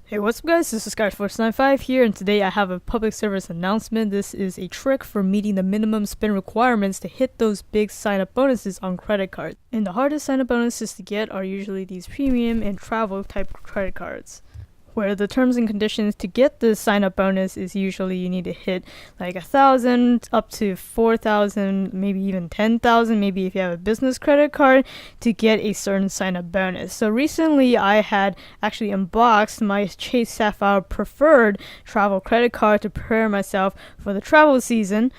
Hey, what's up guys, this is Sky495 here, and today I have a public service announcement. This is a trick for meeting the minimum spend requirements to hit those big sign-up bonuses on credit cards. And the hardest sign-up bonuses to get are usually these premium and travel type credit cards, where the terms and conditions to get the sign-up bonus is usually you need to hit like 1,000 up to 4,000, maybe even 10,000, maybe if you have a business credit card, to get a certain sign-up bonus. So recently I had actually unboxed my Chase Sapphire Preferred travel credit card to prepare myself for the travel season.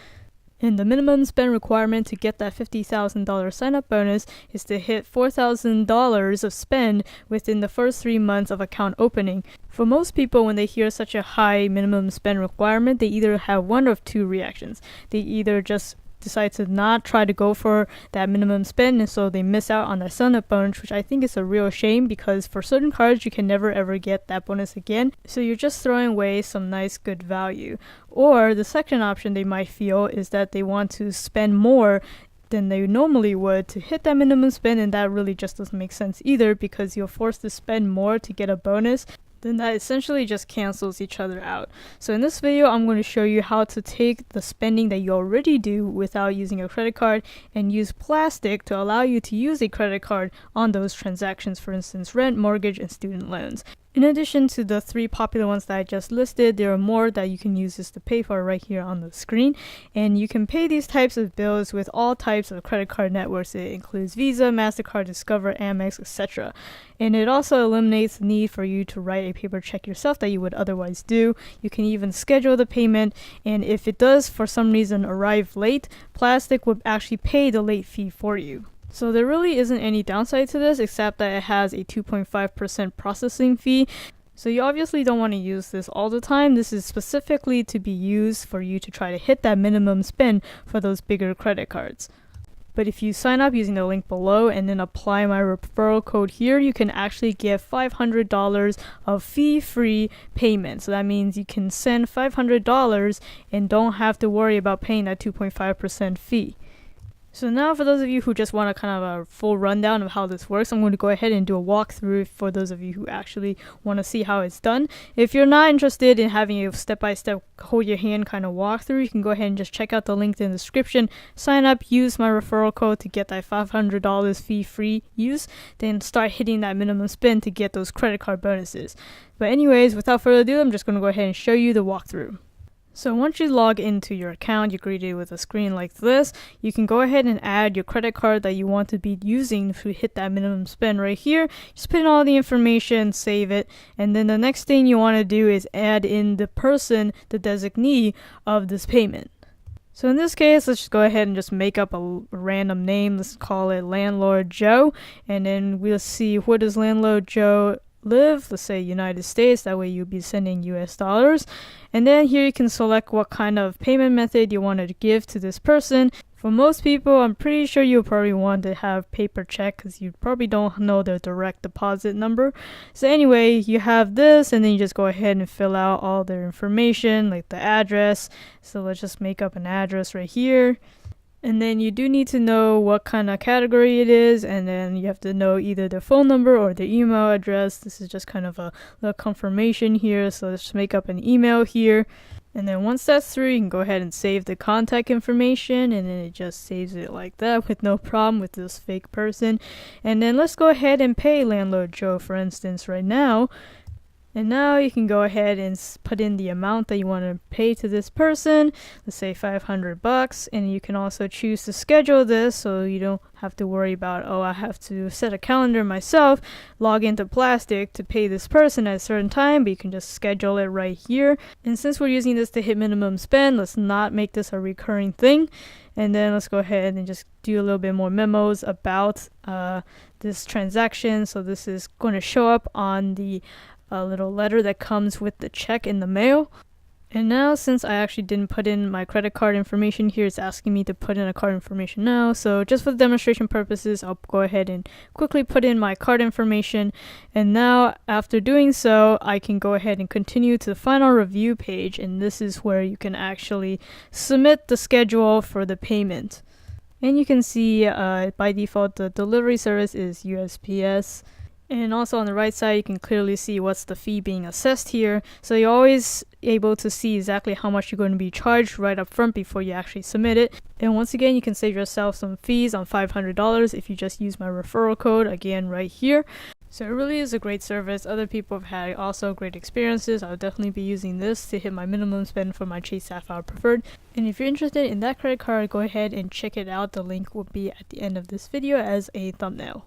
And the minimum spend requirement to get that $50,000 sign-up bonus is to hit $4,000 of spend within the first 3 months of account opening. For most people, when they hear such a high minimum spend requirement, they either have one of two reactions. They either just decide to not try to go for that minimum spend, and so they miss out on that sign-up bonus, which I think is a real shame because for certain cards you can never ever get that bonus again, so you're just throwing away some nice good value. Or the second option they might feel is that they want to spend more than they normally would to hit that minimum spend, and that really just doesn't make sense either because you're forced to spend more to get a bonus. Then that essentially just cancels each other out. So in this video, I'm going to show you how to take the spending that you already do without using a credit card and use Plastiq to allow you to use a credit card on those transactions, for instance, rent, mortgage, and student loans. In addition to the 3 popular ones that I just listed, there are more that you can use this to pay for right here on the screen. And you can pay these types of bills with all types of credit card networks. It includes Visa, MasterCard, Discover, Amex, etc. And it also eliminates the need for you to write a paper check yourself that you would otherwise do. You can even schedule the payment, and if it does for some reason arrive late, Plastiq would actually pay the late fee for you. So there really isn't any downside to this except that it has a 2.5% processing fee. So you obviously don't want to use this all the time. This is specifically to be used for you to try to hit that minimum spend for those bigger credit cards. But if you sign up using the link below and then apply my referral code here, you can actually get $500 of fee-free payment. So that means you can send $500 and don't have to worry about paying that 2.5% fee. So now for those of you who just want a kind of a full rundown of how this works, I'm going to go ahead and do a walkthrough for those of you who actually want to see how it's done. If you're not interested in having a step-by-step hold your hand kind of walkthrough, you can go ahead and just check out the link in the description, sign up, use my referral code to get that $500 fee-free use, then start hitting that minimum spend to get those credit card bonuses. But anyways, without further ado, I'm just going to go ahead and show you the walkthrough. So once you log into your account, you're greeted with a screen like this. You can go ahead and add your credit card that you want to be using to hit that minimum spend right here. Just put in all the information, save it, and then the next thing you want to do is add in the person, the designee of this payment. So in this case, let's just go ahead and just make up a random name. Let's call it Landlord Joe, and then we'll see where does Landlord Joe live. Let's say United States, that way you'll be sending US dollars. And then here you can select what kind of payment method you want to give to this person. For most people, I'm pretty sure you'll probably want to have paper check because you probably don't know their direct deposit number. So anyway, you have this, and then you just go ahead and fill out all their information, like the address. So let's just make up an address right here. And then you do need to know what kind of category it is, and then you have to know either the phone number or the email address. This is just kind of a little confirmation here, so let's just make up an email here. And then once that's through, you can go ahead and save the contact information, and then it just saves it like that with no problem with this fake person. And then let's go ahead and pay Landlord Joe, for instance, right now. And now you can go ahead and put in the amount that you want to pay to this person. Let's say $500, and you can also choose to schedule this so you don't have to worry about, oh, I have to set a calendar myself, log into Plastiq to pay this person at a certain time, but you can just schedule it right here. And since we're using this to hit minimum spend, let's not make this a recurring thing. And then let's go ahead and just do a little bit more memos about this transaction. So this is going to show up on the little letter that comes with the check in the mail. And now, since I actually didn't put in my credit card information here, it's asking me to put in a card information now. So just for the demonstration purposes, I'll go ahead and quickly put in my card information. And now, after doing so, I can go ahead and continue to the final review page. And this is where you can actually submit the schedule for the payment. And you can see by default, the delivery service is USPS. And also on the right side, you can clearly see what's the fee being assessed here. So you're always able to see exactly how much you're going to be charged right up front before you actually submit it. And once again, you can save yourself some fees on $500 if you just use my referral code, again, right here. So it really is a great service. Other people have had also great experiences. I'll definitely be using this to hit my minimum spend for my Chase Sapphire Preferred. And if you're interested in that credit card, go ahead and check it out. The link will be at the end of this video as a thumbnail.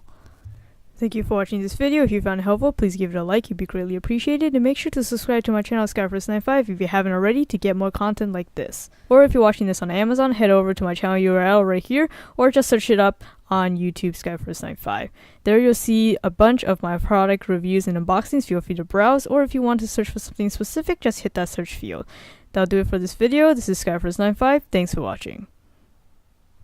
Thank you for watching this video. If you found it helpful, please give it a like. It'd be greatly appreciated. And make sure to subscribe to my channel, Skyforce95, if you haven't already, to get more content like this. Or if you're watching this on Amazon, head over to my channel URL right here, or just search it up on YouTube, Skyforce95. There you'll see a bunch of my product reviews and unboxings. Feel free to browse, or if you want to search for something specific, just hit that search field. That'll do it for this video. This is Skyforce95. Thanks for watching.